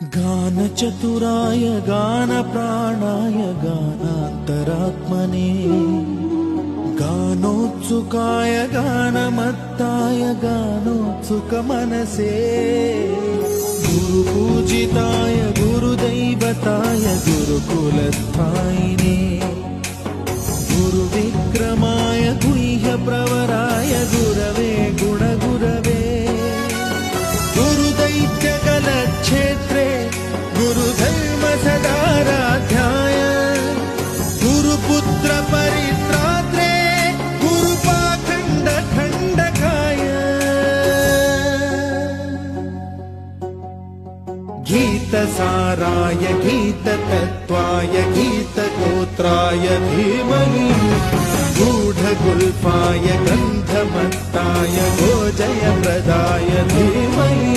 गानचतुराय गानप्राणाय गानान्तरात्मने गानोत्सुकाय गानमत्ताय गानोत्सुकमनसे गुरुपूजिताय गुरुदैवताय गुरुकुलस्थायिने गुरुविक्रमाय गुह्यप्रवराय गुरवे गुणगुरवे गुरुदैत्यकलक्षेत्रे गुरुधर्मसदाराध्याय गुरुपुत्र परित्रात्रे गुरुपाखण्डखण्डकाय गीतसाराय गीततत्त्वाय गीतगोत्राय धीमहि गूढगुल्फाय गन्धमत्ताय गोजयप्रदाय धीमहि